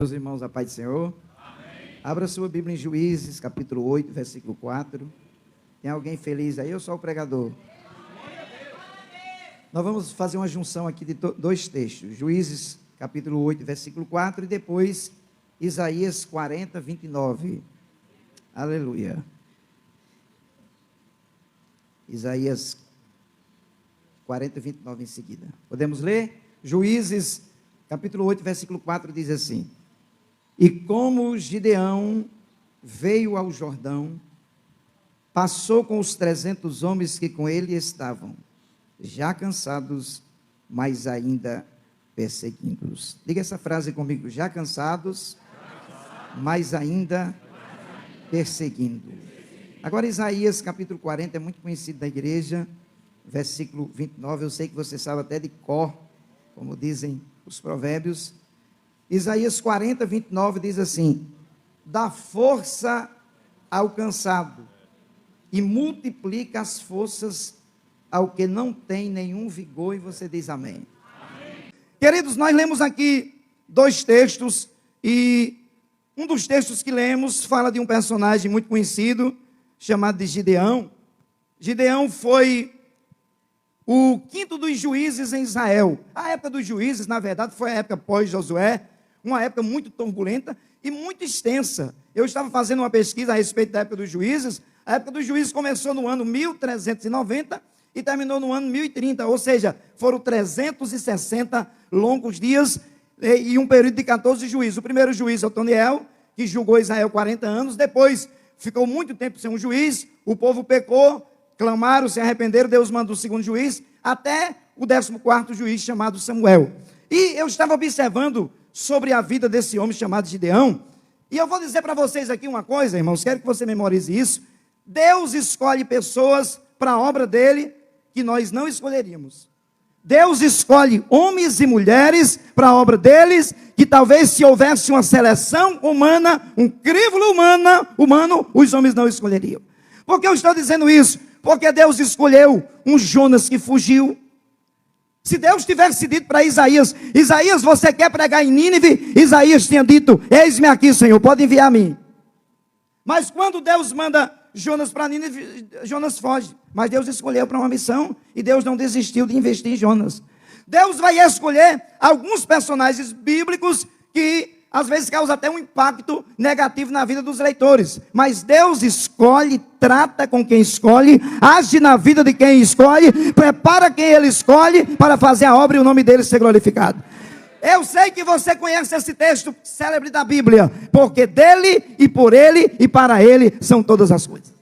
Meus irmãos, a paz do Senhor. Amém. Abra sua Bíblia em Juízes, capítulo 8, versículo 4. Tem alguém feliz aí? Eu sou o pregador. Nós vamos fazer uma junção aqui de dois textos. Juízes, capítulo 8, versículo 4. E depois, Isaías 40, 29. Aleluia. Isaías 40, 29 em seguida. Podemos ler? Juízes, capítulo 8, versículo 4 diz assim: E como Gideão veio ao Jordão, passou com os 300 homens que com ele estavam, já cansados, mas ainda perseguindo-os. Diga essa frase comigo: já cansados, mas ainda perseguindo. Agora Isaías capítulo 40 é muito conhecido da igreja, versículo 29, eu sei que você sabe até de cor, como dizem os provérbios. Isaías 40, 29 diz assim: dá força ao cansado e multiplica as forças ao que não tem nenhum vigor. E você diz amém. Amém. Queridos, nós lemos aqui dois textos, e um dos textos que lemos fala de um personagem muito conhecido, chamado de Gideão. Gideão foi o quinto dos juízes em Israel. A época dos juízes, na verdade, foi a época pós-Josué, uma época muito turbulenta e muito extensa. Eu estava fazendo uma pesquisa a respeito da época dos juízes. A época dos juízes começou no ano 1390 e terminou no ano 1030, ou seja, foram 360 longos dias e um período de 14 juízes. O primeiro juiz, Otoniel, que julgou Israel 40 anos, depois ficou muito tempo sem um juiz, o povo pecou, clamaram, se arrependeram, Deus mandou o segundo juiz, até o 14º juiz, chamado Samuel. E eu estava observando sobre a vida desse homem chamado Gideão, e eu vou dizer para vocês aqui uma coisa, irmãos, quero que você memorize isso. Deus escolhe pessoas para a obra dele que nós não escolheríamos. Deus escolhe homens e mulheres para a obra deles, que talvez se houvesse uma seleção humana, um crivo humano, os homens não escolheriam. Por que eu estou dizendo isso? Porque Deus escolheu um Jonas que fugiu. Se Deus tivesse dito para Isaías: Isaías, você quer pregar em Nínive? Isaías tinha dito: eis-me aqui, Senhor, pode enviar a mim. Mas quando Deus manda Jonas para Nínive, Jonas foge. Mas Deus escolheu para uma missão, e Deus não desistiu de investir em Jonas. Deus vai escolher alguns personagens bíblicos que às vezes causam até um impacto negativo na vida dos leitores. Mas Deus escolhe, trata com quem escolhe, age na vida de quem escolhe, prepara quem ele escolhe para fazer a obra e o nome dele ser glorificado. Eu sei que você conhece esse texto célebre da Bíblia, porque dele e por ele e para ele são todas as coisas.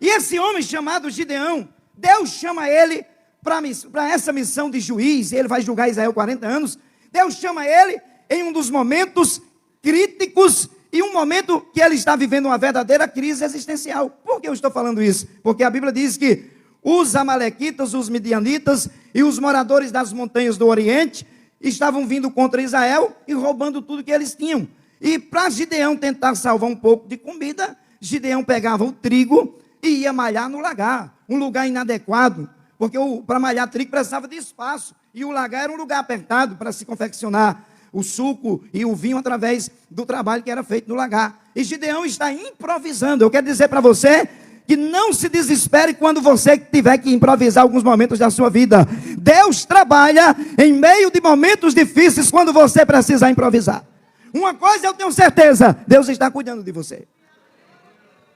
E esse homem chamado Gideão, Deus chama ele para essa missão de juiz. Ele vai julgar Israel 40 anos. Deus chama ele em um dos momentos críticos e um momento que ele está vivendo uma verdadeira crise existencial. Por que eu estou falando isso? Porque a Bíblia diz que os amalequitas, os midianitas e os moradores das montanhas do Oriente estavam vindo contra Israel e roubando tudo que eles tinham. E para Gideão tentar salvar um pouco de comida, Gideão pegava o trigo e ia malhar no lagar, um lugar inadequado, porque para malhar trigo precisava de espaço, e o lagar era um lugar apertado para se confeccionar o suco e o vinho através do trabalho que era feito no lagar. E Gideão está improvisando. Eu quero dizer para você que não se desespere quando você tiver que improvisar alguns momentos da sua vida. Deus trabalha em meio de momentos difíceis quando você precisar improvisar. Uma coisa eu tenho certeza: Deus está cuidando de você.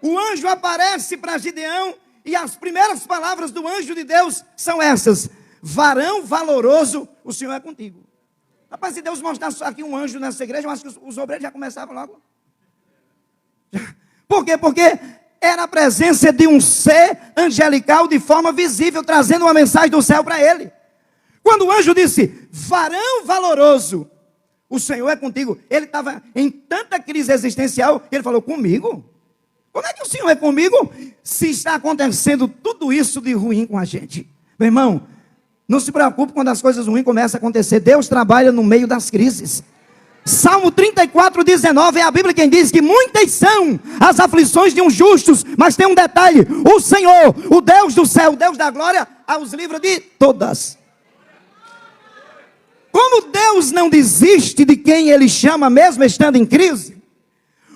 O anjo aparece para Gideão e as primeiras palavras do anjo de Deus são essas: varão valoroso, o Senhor é contigo. Rapaz, se Deus mostrasse aqui um anjo nessa igreja, eu acho que os obreiros já começavam logo. Por quê? Porque era a presença de um ser angelical de forma visível, trazendo uma mensagem do céu para ele. Quando o anjo disse: varão valoroso, o Senhor é contigo, ele estava em tanta crise existencial, que ele falou: comigo? Como é que o Senhor é comigo, se está acontecendo tudo isso de ruim com a gente? Meu irmão, não se preocupe quando as coisas ruins começam a acontecer. Deus trabalha no meio das crises. Salmo 34, 19, é a Bíblia quem diz que muitas são as aflições de uns justos, mas tem um detalhe: o Senhor, o Deus do céu, o Deus da glória, os livra de todas. Como Deus não desiste de quem Ele chama, mesmo estando em crise,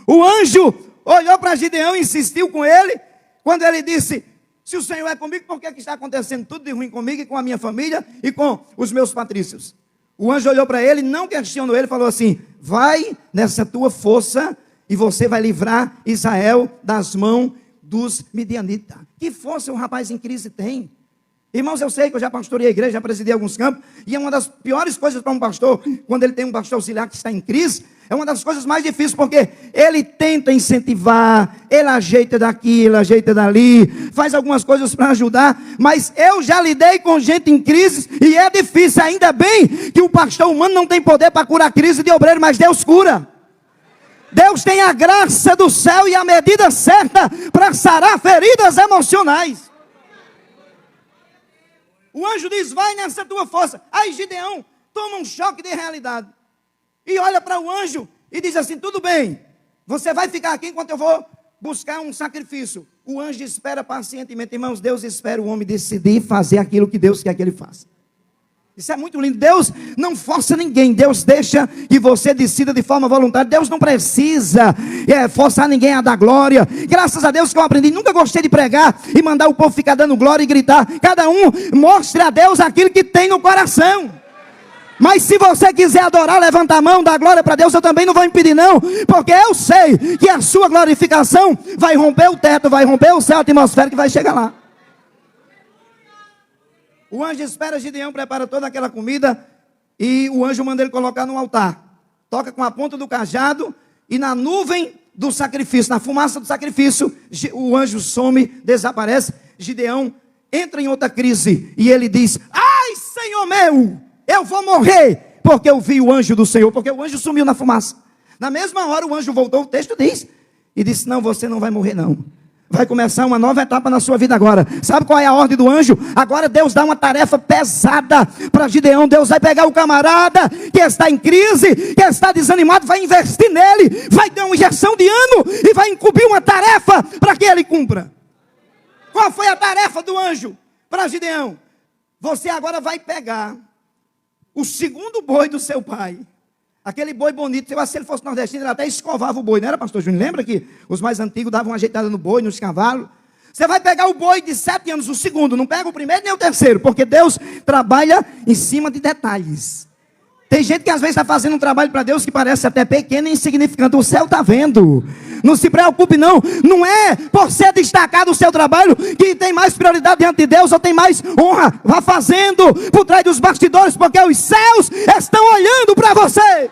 o anjo olhou para Gideão e insistiu com ele, quando ele disse: se o Senhor é comigo, por que está acontecendo tudo de ruim comigo e com a minha família e com os meus patrícios? O anjo olhou para ele, não questionou ele, falou assim: vai nessa tua força e você vai livrar Israel das mãos dos midianitas. Que força um rapaz em crise tem? Irmãos, eu sei que eu já pastorei a igreja, já presidi alguns campos, e é uma das piores coisas para um pastor, quando ele tem um pastor auxiliar que está em crise, é uma das coisas mais difíceis, porque ele tenta incentivar, ele ajeita daqui, ele ajeita dali, faz algumas coisas para ajudar, mas eu já lidei com gente em crise, e é difícil. Ainda bem que o pastor humano não tem poder para curar a crise de obreiro, mas Deus cura. Deus tem a graça do céu e a medida certa para sarar feridas emocionais. O anjo diz: vai nessa tua força. Aí Gideão toma um choque de realidade e olha para o anjo e diz assim: tudo bem, você vai ficar aqui enquanto eu vou buscar um sacrifício. O anjo espera pacientemente. Irmãos, Deus espera o homem decidir fazer aquilo que Deus quer que ele faça. Isso é muito lindo. Deus não força ninguém. Deus deixa que você decida de forma voluntária. Deus não precisa forçar ninguém a dar glória. Graças a Deus que eu aprendi. Nunca gostei de pregar e mandar o povo ficar dando glória e gritar. Cada um mostre a Deus aquilo que tem no coração. Mas se você quiser adorar, levanta a mão, dá glória para Deus, eu também não vou impedir não, porque eu sei que a sua glorificação vai romper o teto, vai romper o céu atmosférico e vai chegar lá. O anjo espera Gideão, prepara toda aquela comida, e o anjo manda ele colocar no altar. Toca com a ponta do cajado, e na nuvem do sacrifício, na fumaça do sacrifício, o anjo some, desaparece. Gideão entra em outra crise, e ele diz: ai, Senhor meu, eu vou morrer, porque eu vi o anjo do Senhor, porque o anjo sumiu na fumaça. Na mesma hora o anjo voltou, o texto diz, e disse: não, você não vai morrer não. Vai começar uma nova etapa na sua vida agora. Sabe qual é a ordem do anjo? Agora Deus dá uma tarefa pesada para Gideão. Deus vai pegar o camarada que está em crise, que está desanimado, vai investir nele, vai dar uma injeção de ânimo e vai incumbir uma tarefa para que ele cumpra. Qual foi a tarefa do anjo para Gideão? Você agora vai pegar o segundo boi do seu pai. Aquele boi bonito, eu acho que se ele fosse nordestino, ele até escovava o boi, não era, pastor Júnior? Lembra que os mais antigos davam uma ajeitada no boi, nos cavalos? Você vai pegar o boi de 7 anos, o segundo, não pega o primeiro nem o terceiro, porque Deus trabalha em cima de detalhes. Tem gente que às vezes está fazendo um trabalho para Deus que parece até pequeno e insignificante. O céu está vendo. Não se preocupe não. Não é por ser destacado o seu trabalho que tem mais prioridade diante de Deus ou tem mais honra. Vá fazendo por trás dos bastidores, porque os céus estão olhando para você.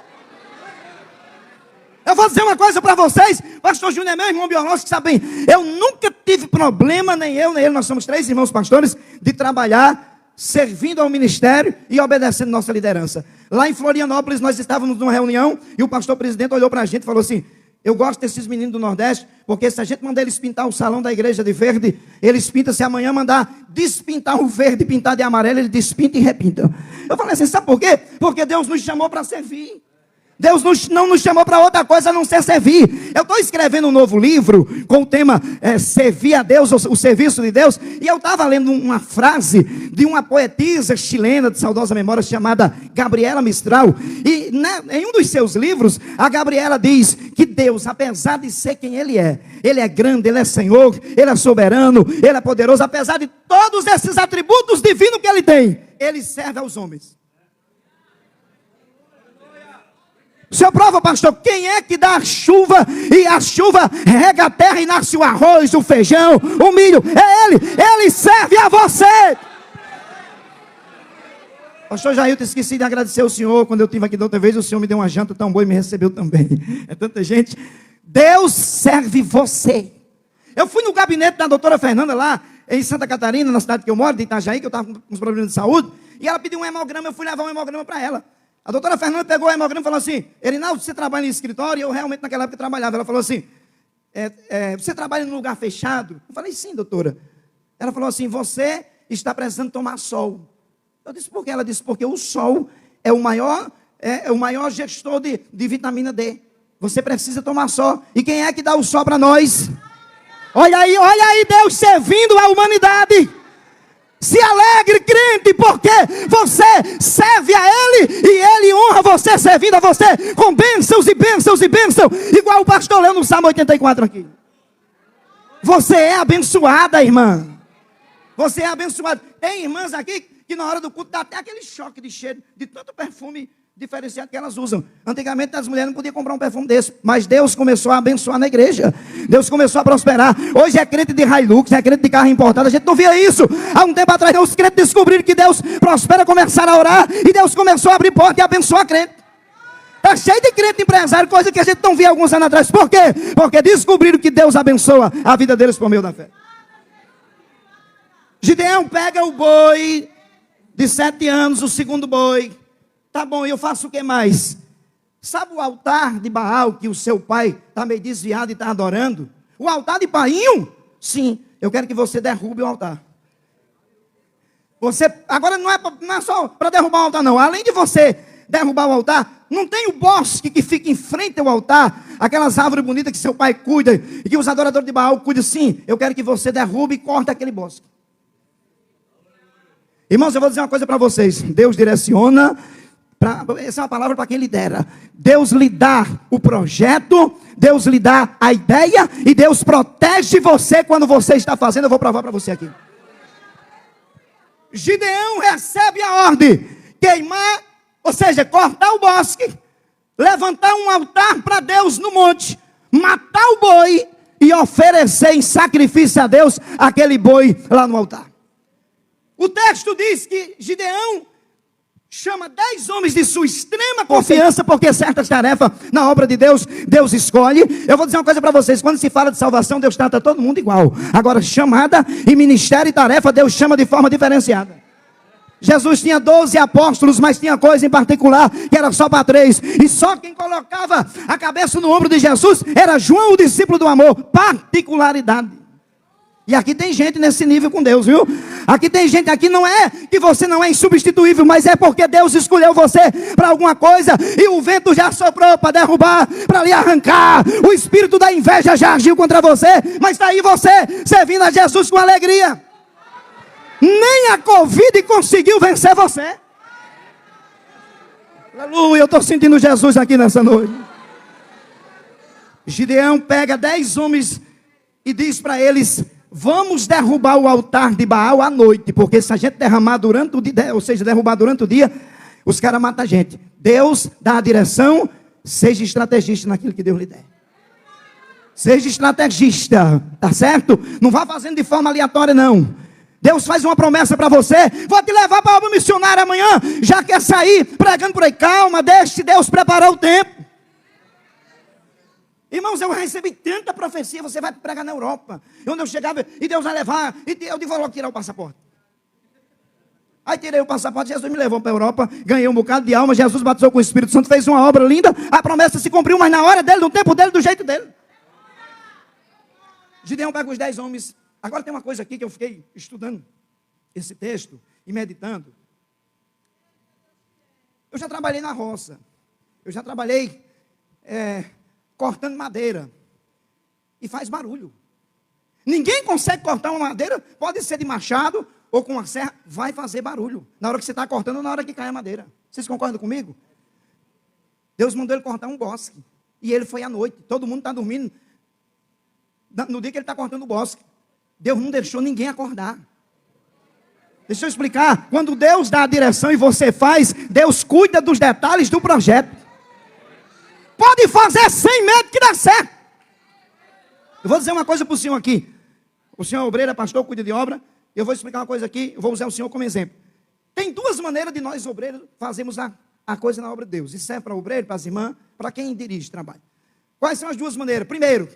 Eu vou dizer uma coisa para vocês. Pastor Júnior é meu irmão biológico, sabem, eu nunca tive problema, nem eu nem ele, nós somos 3 irmãos pastores, de trabalhar servindo ao ministério e obedecendo nossa liderança. Lá em Florianópolis nós estávamos numa reunião e o pastor presidente olhou para a gente e falou assim: eu gosto desses meninos do Nordeste, porque se a gente mandar eles pintar o salão da igreja de verde, eles pintam. Se amanhã mandar despintar o verde e pintar de amarelo, eles despintam e repintam. Eu falei assim: sabe por quê? Porque Deus nos chamou para servir. Deus não nos chamou para outra coisa a não ser servir. Eu estou escrevendo um novo livro com o tema Servir a Deus, o serviço de Deus. E eu estava lendo uma frase de uma poetisa chilena de saudosa memória chamada Gabriela Mistral. E em um dos seus livros, a Gabriela diz que Deus, apesar de ser quem Ele é grande, Ele é Senhor, Ele é soberano, Ele é poderoso. Apesar de todos esses atributos divinos que Ele tem, Ele serve aos homens. O senhor prova, pastor, quem é que dá a chuva e a chuva rega a terra e nasce o arroz, o feijão, o milho? É Ele, Ele serve a você. Pastor Jailton, esqueci de agradecer ao senhor, quando eu estive aqui da outra vez, o senhor me deu uma janta tão boa e me recebeu também. É tanta gente. Deus serve você. Eu fui no gabinete da doutora Fernanda lá em Santa Catarina, na cidade que eu moro, de Itajaí, que eu estava com uns problemas de saúde, e ela pediu um hemograma, eu fui levar um hemograma para ela. A doutora Fernanda pegou o hemograma e falou assim: Erinaldo, você trabalha em escritório? E eu realmente naquela época trabalhava. Ela falou assim: você trabalha num lugar fechado? Eu falei: sim, doutora. Ela falou assim: você está precisando tomar sol. Eu disse: por quê? Ela disse: porque o sol é o maior gestor de vitamina D. Você precisa tomar sol. E quem é que dá o sol para nós? Olha aí Deus servindo a humanidade. Se alegre, crente, porque você serve a Ele e Ele honra você servindo a você com bênçãos e bênçãos e bênçãos, igual o pastor leu no Salmo 84 aqui. Você é abençoada, irmã. Você é abençoada. Tem irmãs aqui que na hora do culto dá até aquele choque de cheiro, de tanto perfume diferenciado que elas usam. Antigamente as mulheres não podiam comprar um perfume desse, mas Deus começou a abençoar na igreja. Deus começou a prosperar. Hoje é crente de Hilux, é crente de carro importado. A gente não via isso há um tempo atrás. Os crentes descobriram que Deus prospera, começaram a orar e Deus começou a abrir porta e abençoar crente. Está cheio de crente empresário, coisa que a gente não via alguns anos atrás. Por quê? Porque descobriram que Deus abençoa a vida deles por meio da fé. Gideão pega o boi de 7 anos, o segundo boi. Tá bom, eu faço o que mais? Sabe o altar de Baal que o seu pai está meio desviado e está adorando? O altar de Painho? Sim, eu quero que você derrube o altar. Você, agora não é só para derrubar o altar não. Além de você derrubar o altar, não tem o bosque que fica em frente ao altar, aquelas árvores bonitas que seu pai cuida, e que os adoradores de Baal cuidam. Sim, eu quero que você derrube e corte aquele bosque. Irmãos, eu vou dizer uma coisa para vocês. Deus direciona. Essa é uma palavra para quem lidera. Deus lhe dá o projeto, Deus lhe dá a ideia e Deus protege você quando você está fazendo. Eu vou provar para você aqui. Gideão recebe a ordem: queimar, ou seja, cortar o bosque, levantar um altar para Deus no monte, matar o boi e oferecer em sacrifício a Deus aquele boi lá no altar. O texto diz que Gideão chama 10 homens de sua extrema confiança, porque certas tarefas na obra de Deus, Deus escolhe. Eu vou dizer uma coisa para vocês: quando se fala de salvação, Deus trata todo mundo igual. Agora, chamada e ministério e tarefa, Deus chama de forma diferenciada. Jesus tinha 12 apóstolos, mas tinha coisa em particular que era só para 3. E só quem colocava a cabeça no ombro de Jesus era João, o discípulo do amor. Particularidade. E aqui tem gente nesse nível com Deus, viu? Aqui tem gente, aqui não é que você não é insubstituível, mas é porque Deus escolheu você para alguma coisa e o vento já soprou para derrubar, para lhe arrancar. O espírito da inveja já agiu contra você, mas está aí você servindo a Jesus com alegria. Nem a Covid conseguiu vencer você. Aleluia, eu estou sentindo Jesus aqui nessa noite. Gideão pega 10 homens e diz para eles: vamos derrubar o altar de Baal à noite, porque se a gente derramar durante o dia, ou seja, derrubar durante o dia, os caras matam a gente. Deus dá a direção, seja estrategista naquilo que Deus lhe der. Seja estrategista, tá certo? Não vá fazendo de forma aleatória não. Deus faz uma promessa para você: vou te levar para a obra missionária amanhã, já quer sair pregando por aí. Calma, deixe Deus preparar o tempo. Irmãos, eu recebi tanta profecia: você vai pregar na Europa. E onde eu chegava, e Deus vai levar, e eu vou logo tirar o passaporte. Aí tirei o passaporte, Jesus me levou para a Europa, ganhei um bocado de alma, Jesus batizou com o Espírito Santo, fez uma obra linda, a promessa se cumpriu, mas na hora dele, no tempo dele, do jeito dele. Gideão pega os 10 homens. Agora tem uma coisa aqui que eu fiquei estudando esse texto e meditando. Eu já trabalhei na roça, eu já trabalhei cortando madeira, e faz barulho. Ninguém consegue cortar uma madeira, pode ser de machado ou com uma serra, vai fazer barulho na hora que você está cortando ou na hora que cai a madeira. Vocês concordam comigo? Deus mandou ele cortar um bosque, e ele foi à noite, todo mundo está dormindo no dia que ele está cortando o bosque. Deus não deixou ninguém acordar. Deixa eu explicar: quando Deus dá a direção e você faz, Deus cuida dos detalhes do projeto. Pode fazer sem medo que dá certo. Eu vou dizer uma coisa para o senhor aqui. O senhor é obreiro, é pastor, cuida de obra. Eu vou explicar uma coisa aqui, eu vou usar o senhor como exemplo. Tem 2 maneiras de nós obreiros fazermos a coisa na obra de Deus. Isso é para o obreiro, para as irmãs, para quem dirige trabalho. Quais são as 2 maneiras? Primeiro,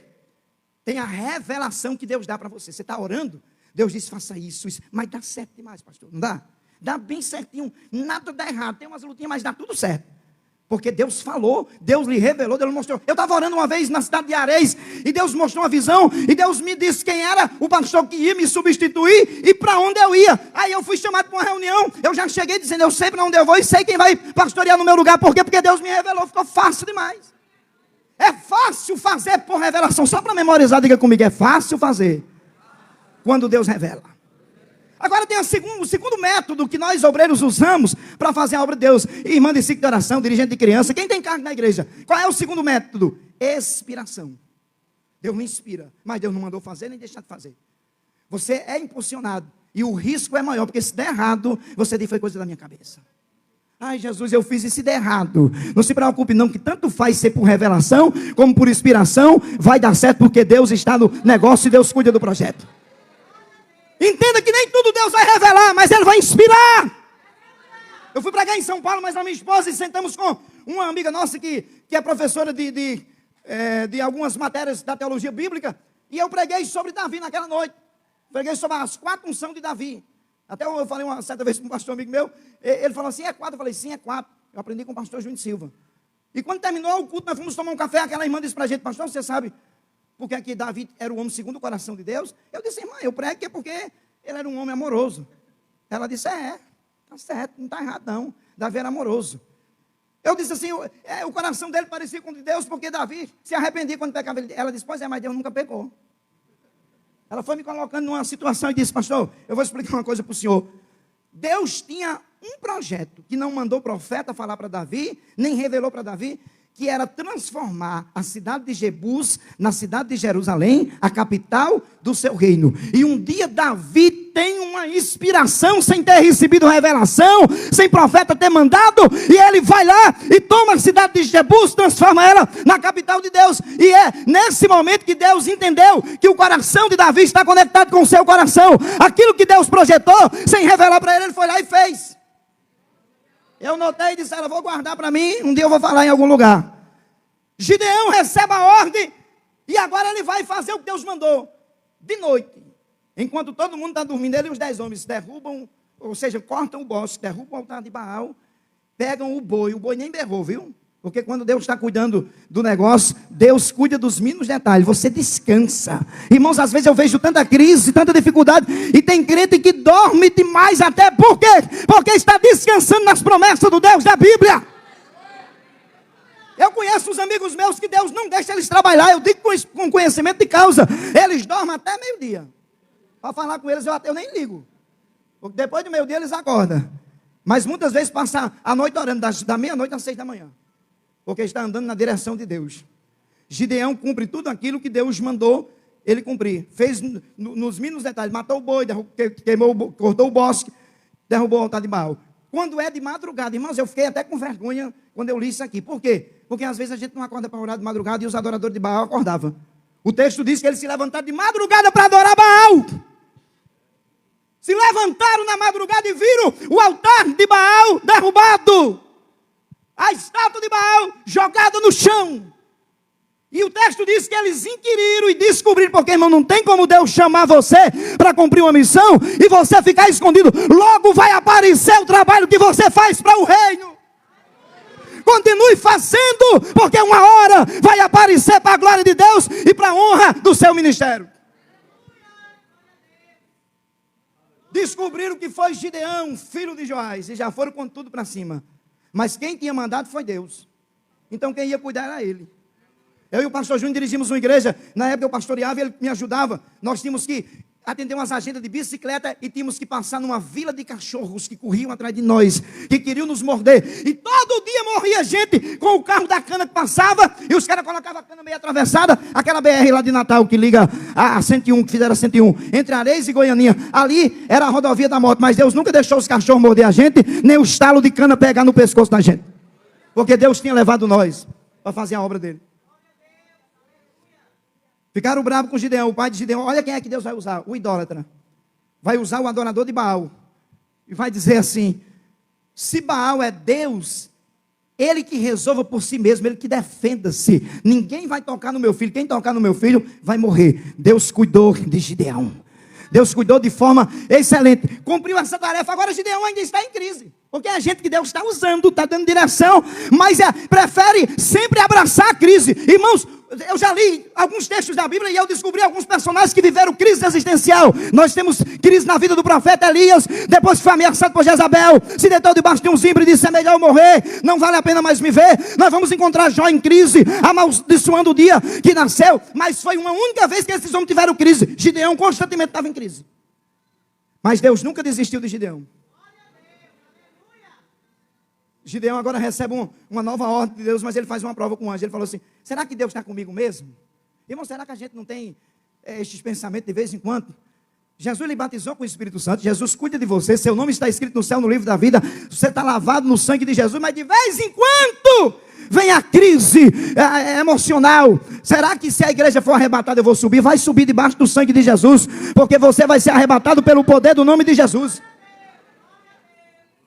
tem a revelação que Deus dá para você. Você está orando, Deus diz: faça isso, isso. Mas dá certo demais, pastor, não dá? Dá bem certinho, nada dá errado. Tem umas lutinhas, mas dá tudo certo. Porque Deus falou, Deus lhe revelou, Deus lhe mostrou. Eu estava orando uma vez na cidade de Areis, e Deus mostrou uma visão, e Deus me disse quem era o pastor que ia me substituir, e para onde eu ia. Aí eu fui chamado para uma reunião, eu já cheguei dizendo: eu sei para onde eu vou, e sei quem vai pastorear no meu lugar. Por quê? Porque Deus me revelou, ficou fácil demais. É fácil fazer por revelação. Só para memorizar, diga comigo: é fácil fazer quando Deus revela. Agora tem o segundo método que nós obreiros usamos para fazer a obra de Deus. Irmã de ciclo de oração, dirigente de criança, quem tem cargo na igreja? Qual é o segundo método? Expiração. Deus me inspira, mas Deus não mandou fazer nem deixar de fazer. Você é impulsionado e o risco é maior, porque se der errado, você diz, foi coisa da minha cabeça. Ai, Jesus, eu fiz e se der errado. Não se preocupe não, que tanto faz ser por revelação, como por inspiração, vai dar certo, porque Deus está no negócio e Deus cuida do projeto. Entenda que nem tudo Deus vai revelar, mas Ele vai inspirar. Eu fui pregar em São Paulo, mas a minha esposa, e sentamos com uma amiga nossa que é professora de algumas matérias da teologia bíblica, e eu preguei sobre Davi naquela noite. Preguei sobre as 4 unções de Davi. Até eu falei uma certa vez com um pastor amigo meu, ele falou assim, é 4? Eu falei, sim, é 4. Eu aprendi com o pastor Júnior Silva. E quando terminou o culto, nós fomos tomar um café, aquela irmã disse para a gente, pastor, você sabe porque aqui Davi era o homem segundo o coração de Deus? Eu disse, irmã, eu prego que é porque ele era um homem amoroso. Ela disse, está certo, não está errado não. Davi era amoroso. Eu disse assim, o coração dele parecia com o de Deus, porque Davi se arrependia quando pecava. Ela disse, pois é, mas Deus nunca pecou. Ela foi me colocando numa situação e disse, pastor, eu vou explicar uma coisa para o senhor. Deus tinha um projeto que não mandou profeta falar para Davi, nem revelou para Davi, que era transformar a cidade de Jebus na cidade de Jerusalém, a capital do seu reino. E um dia Davi tem uma inspiração sem ter recebido revelação, sem profeta ter mandado, e ele vai lá e toma a cidade de Jebus, transforma ela na capital de Deus. E é nesse momento que Deus entendeu que o coração de Davi está conectado com o seu coração. Aquilo que Deus projetou, sem revelar para ele, ele foi lá e fez. Eu notei e disse, ela, vou guardar para mim, um dia eu vou falar em algum lugar. Gideão recebe a ordem, e agora ele vai fazer o que Deus mandou. De noite, enquanto todo mundo está dormindo, ele e os 10 homens derrubam, ou seja, cortam o bosque, derrubam o altar de Baal, pegam o boi nem berrou, viu? Porque quando Deus está cuidando do negócio, Deus cuida dos mínimos detalhes, você descansa. Irmãos, às vezes eu vejo tanta crise, tanta dificuldade, e tem crente que dorme demais, até por quê? Porque está descansando nas promessas do Deus da Bíblia. Eu conheço os amigos meus que Deus não deixa eles trabalhar, eu digo com conhecimento de causa, eles dormem até meio-dia. Para falar com eles eu nem ligo, porque depois do meio-dia eles acordam. Mas muitas vezes passam a noite orando, da meia-noite às 6 da manhã. Porque está andando na direção de Deus. Gideão cumpre tudo aquilo que Deus mandou ele cumprir. Fez nos mínimos detalhes, matou o boi, cortou o bosque, derrubou o altar de Baal. Quando é de madrugada, irmãos, eu fiquei até com vergonha quando eu li isso aqui. Por quê? Porque às vezes a gente não acorda para orar de madrugada e os adoradores de Baal acordavam. O texto diz que eles se levantaram de madrugada para adorar Baal. Se levantaram na madrugada e viram o altar de Baal derrubado. A estátua de Baal jogada no chão. E o texto diz que eles inquiriram e descobriram, porque, irmão, não tem como Deus chamar você para cumprir uma missão e você ficar escondido. Logo vai aparecer o trabalho que você faz para o reino. Continue fazendo, porque uma hora vai aparecer para a glória de Deus e para a honra do seu ministério. Descobriram que foi Gideão, filho de Joás, e já foram com tudo para cima. Mas quem tinha mandado foi Deus. Então quem ia cuidar era ele. Eu e o pastor Júnior dirigimos uma igreja. Na época eu pastoreava e ele me ajudava. Nós tínhamos que atender umas agendas de bicicleta e tínhamos que passar numa vila de cachorros que corriam atrás de nós, que queriam nos morder. E todo dia morria gente com o carro da cana que passava e os caras colocavam a cana meio atravessada. Aquela BR lá de Natal que liga a 101, que fizeram a 101, entre Areias e Goianinha. Ali era a rodovia da morte, mas Deus nunca deixou os cachorros morder a gente, nem o estalo de cana pegar no pescoço da gente. Porque Deus tinha levado nós para fazer a obra dele. Ficaram bravos com Gideão, o pai de Gideão. Olha quem é que Deus vai usar, o idólatra. Vai usar o adorador de Baal. E vai dizer assim, se Baal é Deus, ele que resolva por si mesmo, ele que defenda-se. Ninguém vai tocar no meu filho, quem tocar no meu filho vai morrer. Deus cuidou de Gideão. Deus cuidou de forma excelente. Cumpriu essa tarefa, agora Gideão ainda está em crise. Porque é a gente que Deus está usando, está dando direção, mas prefere sempre abraçar a crise. Irmãos, eu já li alguns textos da Bíblia e eu descobri alguns personagens que viveram crise existencial. Nós temos crise na vida do profeta Elias, depois que foi ameaçado por Jezabel, se deitou debaixo de um zimbro e disse, é melhor eu morrer, não vale a pena mais me ver. Nós vamos encontrar Jó em crise, amaldiçoando o dia que nasceu, mas foi uma única vez que esses homens tiveram crise. Gideão constantemente estava em crise. Mas Deus nunca desistiu de Gideão. Gideão agora recebe uma nova ordem de Deus, mas ele faz uma prova com o anjo. Ele falou assim: será que Deus está comigo mesmo? Irmão, será que a gente não tem estes pensamentos de vez em quando? Jesus lhe batizou com o Espírito Santo. Jesus cuida de você. Seu nome está escrito no céu, no livro da vida. Você está lavado no sangue de Jesus. Mas de vez em quando vem a crise emocional. Será que se a igreja for arrebatada eu vou subir? Vai subir debaixo do sangue de Jesus, porque você vai ser arrebatado pelo poder do nome de Jesus.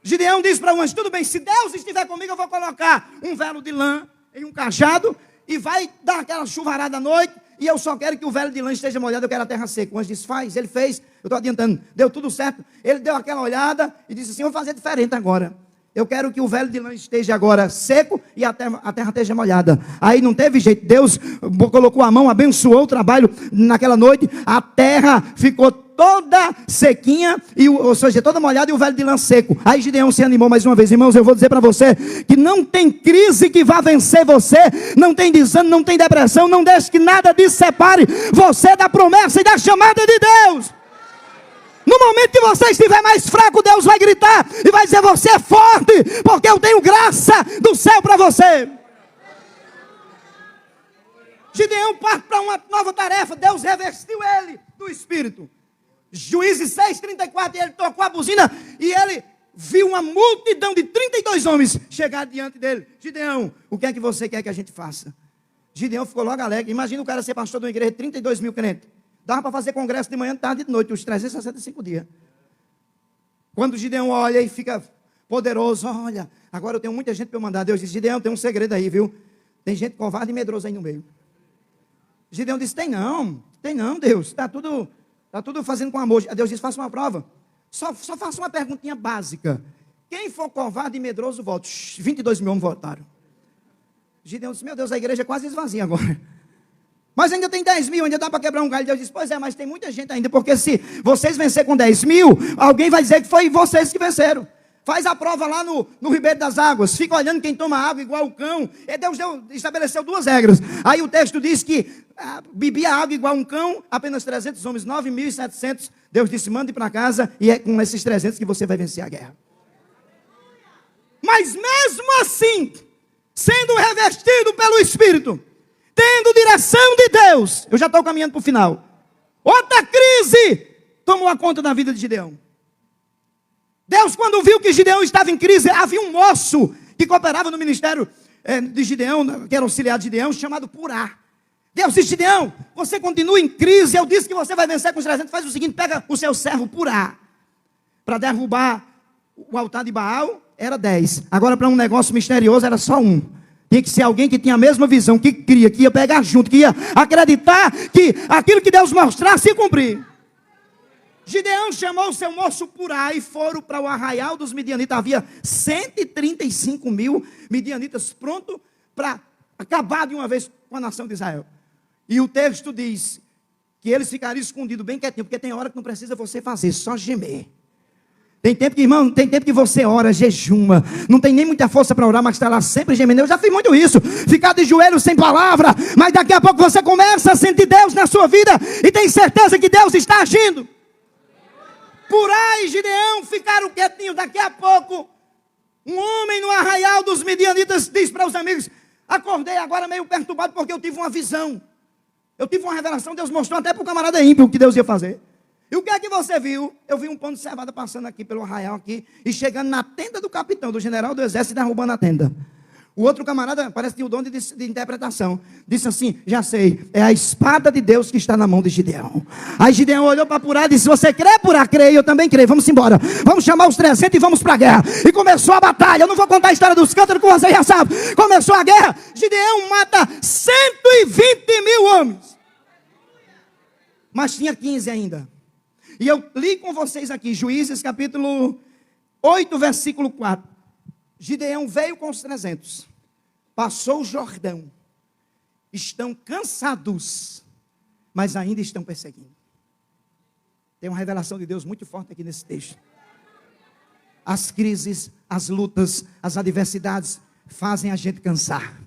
Gideão disse para o anjo: tudo bem, se Deus estiver comigo, eu vou colocar um velo de lã em um cajado e vai dar aquela chuvarada à noite, e eu só quero que o velo de lã esteja molhado, eu quero a terra seca. O anjo disse: faz. Ele fez, eu estou adiantando, deu tudo certo. Ele deu aquela olhada e disse assim: vou fazer diferente agora. Eu quero que o velo de lã esteja agora seco e a terra esteja molhada. Aí não teve jeito, Deus colocou a mão, abençoou o trabalho naquela noite, a terra ficou toda sequinha, ou seja, toda molhada, e o velo de lã seco. Aí Gideão se animou mais uma vez. Irmãos, eu vou dizer para você que não tem crise que vá vencer você, não tem desânimo, não tem depressão, não deixe que nada disso separe você da promessa e da chamada de Deus. No momento que você estiver mais fraco, Deus vai gritar e vai dizer: você é forte, porque eu tenho graça do céu para você. Gideão parte para uma nova tarefa. Deus revestiu ele do Espírito. Juízes 6:34, ele tocou a buzina e ele viu uma multidão de 32 homens chegar diante dele. Gideão, o que é que você quer que a gente faça? Gideão ficou logo alegre. Imagina o cara ser pastor de uma igreja de 32 mil crentes. Dava para fazer congresso de manhã, de tarde e de noite, os 365 dias. Quando Gideão olha e fica poderoso: olha, agora eu tenho muita gente para eu mandar. Deus disse: Gideão, tem um segredo aí, viu? Tem gente covarde e medroso aí no meio. Gideão disse: tem não, Deus, está tudo fazendo com amor. Deus disse: faça uma prova, só faça uma perguntinha básica: quem for covarde e medroso, volta. 22 mil homens votaram. Gideão disse: meu Deus, a igreja é quase esvazia agora, mas ainda tem 10 mil, ainda dá para quebrar um galho. Deus disse: pois é, mas tem muita gente ainda, porque se vocês vencer com 10 mil, alguém vai dizer que foi vocês que venceram. Faz a prova lá no Ribeiro das Águas, fica olhando quem toma água igual o cão. E Deus estabeleceu 2 regras. Aí o texto diz que bebia água igual um cão, apenas 300 homens, 9.700. Deus disse: mande para casa, e é com esses 300 que você vai vencer a guerra. Mas mesmo assim, sendo revestido pelo Espírito, tendo direção de Deus, eu já estou caminhando para o final, outra crise tomou a conta da vida de Gideão. Deus, quando viu que Gideão estava em crise, havia um moço que cooperava no ministério de Gideão, que era auxiliar de Gideão, chamado Purá. Deus disse: Gideão, você continua em crise, eu disse que você vai vencer com os 300, faz o seguinte: pega o seu servo Purá, para derrubar o altar de Baal, era 10, agora para um negócio misterioso era só 1. Tinha que ser alguém que tinha a mesma visão, que cria, que ia pegar junto, que ia acreditar que aquilo que Deus mostrasse ia cumprir. Gideão chamou o seu moço Purá e foram para o arraial dos midianitas. Havia 135 mil midianitas prontos para acabar de uma vez com a nação de Israel. E o texto diz que eles ficariam escondidos bem quietinho, porque tem hora que não precisa você fazer, só gemer. Tem tempo que, irmão, tem tempo que você ora, jejuma, não tem nem muita força para orar, mas está lá sempre gemendo. Eu já fiz muito isso, ficar de joelho sem palavra, mas daqui a pouco você começa a sentir Deus na sua vida e tem certeza que Deus está agindo. Purá e Gideão ficaram quietinhos. Daqui a pouco, um homem no arraial dos midianitas diz para os amigos: acordei agora meio perturbado porque eu tive uma visão, eu tive uma revelação. Deus mostrou até para o camarada ímpio o que Deus ia fazer. E o que é que você viu? Eu vi um pão de cevada passando aqui pelo arraial aqui e chegando na tenda do capitão, do general do exército, e derrubando a tenda. O outro camarada, parece que tinha o dom de interpretação, disse assim: já sei, é a espada de Deus que está na mão de Gideão. Aí Gideão olhou para Purá e disse: você crê, Purá? Creio, eu também creio, vamos embora, vamos chamar os 300 e vamos para a guerra. E começou a batalha. Eu não vou contar a história dos cântaros que você já sabe. Começou a guerra. Gideão mata 120 mil homens, mas tinha 15 ainda. E eu li com vocês aqui, Juízes capítulo 8, versículo 4. Gideão veio com os 300, passou o Jordão, estão cansados, mas ainda estão perseguindo. Tem uma revelação de Deus muito forte aqui nesse texto. As crises, as lutas, as adversidades fazem a gente cansar.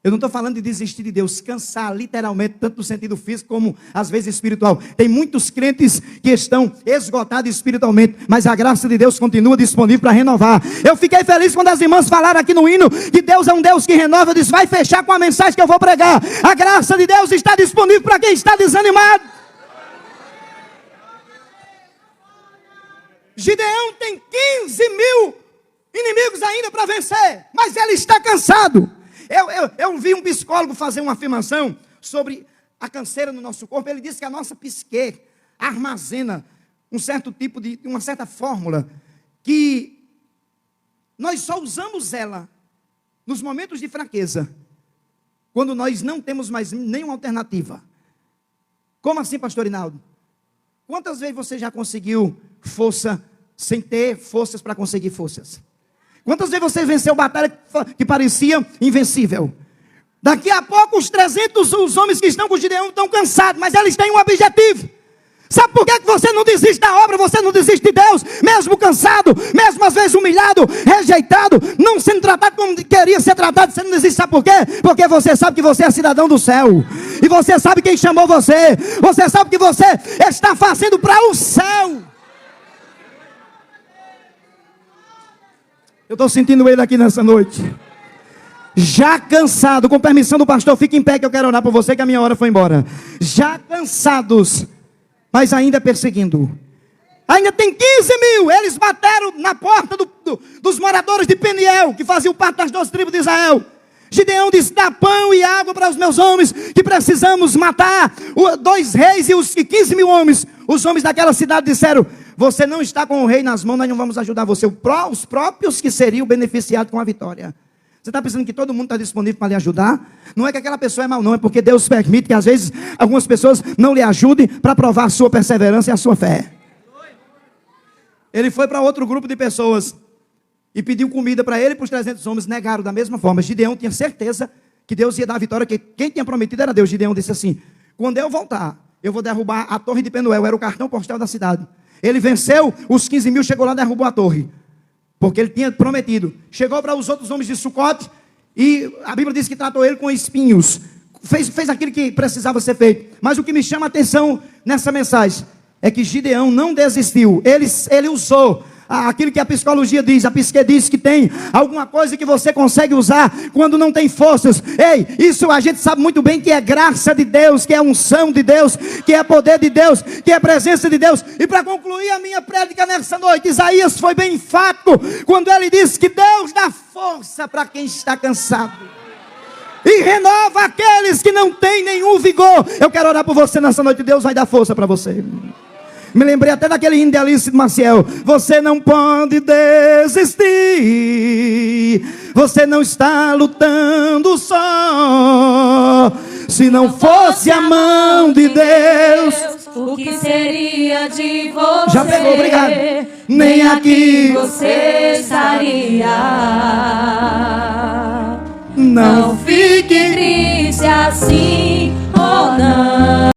Eu não estou falando de desistir de Deus, cansar literalmente, tanto no sentido físico como às vezes espiritual. Tem muitos crentes que estão esgotados espiritualmente, mas a graça de Deus continua disponível para renovar. Eu fiquei feliz quando as irmãs falaram aqui no hino que Deus é um Deus que renova. Eu disse, vai fechar com a mensagem que eu vou pregar. A graça de Deus está disponível para quem está desanimado. Gideão tem 15 mil inimigos ainda para vencer, mas ele está cansado. Eu vi um psicólogo fazer uma afirmação sobre a canseira no nosso corpo. Ele disse que a nossa psique armazena um certo tipo de, uma certa fórmula, que nós só usamos ela nos momentos de fraqueza, quando nós não temos mais nenhuma alternativa. Como assim, pastor Rinaldo? Quantas vezes você já conseguiu força sem ter forças para conseguir forças? Quantas vezes você venceu batalha que parecia invencível? Daqui a pouco os 300 os homens que estão com Gideão estão cansados, mas eles têm um objetivo. Sabe por que você não desiste da obra? Você não desiste de Deus, mesmo cansado, mesmo às vezes humilhado, rejeitado, não sendo tratado como queria ser tratado. Você não desiste, sabe por quê? Porque você sabe que você é cidadão do céu, e você sabe quem chamou você, você sabe que você está fazendo para o céu. Eu estou sentindo ele aqui nessa noite. Já cansado, com permissão do pastor, fique em pé que eu quero orar por você, que a minha hora foi embora. Já cansados, mas ainda perseguindo. Ainda tem 15 mil. Eles bateram na porta dos moradores de Peniel, que faziam parte das 12 tribos de Israel. Gideão disse, dá pão e água para os meus homens, que precisamos matar 2 reis e os 15 mil homens. Os homens daquela cidade disseram, você não está com o rei nas mãos, nós não vamos ajudar você. Os próprios que seriam beneficiados com a vitória. Você está pensando que todo mundo está disponível para lhe ajudar? Não é que aquela pessoa é mal, não. É porque Deus permite que às vezes algumas pessoas não lhe ajudem para provar a sua perseverança e a sua fé. Ele foi para outro grupo de pessoas e pediu comida para ele e para os 300 homens. Negaram da mesma forma. Gideão tinha certeza que Deus ia dar a vitória, que quem tinha prometido era Deus. Gideão disse assim, quando eu voltar, eu vou derrubar a torre de Penuel. Era o cartão postal da cidade. Ele venceu os 15 mil, chegou lá e derrubou a torre. Porque ele tinha prometido. Chegou para os outros homens de Sucote e a Bíblia diz que tratou ele com espinhos. Fez aquilo que precisava ser feito. Mas o que me chama a atenção nessa mensagem é que Gideão não desistiu. Ele usou aquilo que a psicologia diz, a psique diz que tem alguma coisa que você consegue usar quando não tem forças. Ei, isso a gente sabe muito bem que é graça de Deus, que é unção de Deus, que é poder de Deus, que é presença de Deus. E para concluir a minha prédica nessa noite, Isaías foi bem enfático quando ele disse que Deus dá força para quem está cansado e renova aqueles que não têm nenhum vigor. Eu quero orar por você nessa noite. Deus vai dar força para você. Me lembrei até daquele hino de Alice Maciel. Você não pode desistir, você não está lutando só. Se não fosse a mão de Deus, o que seria de você? Já pegou, obrigado. Nem aqui você estaria. Não fique triste assim, oh não.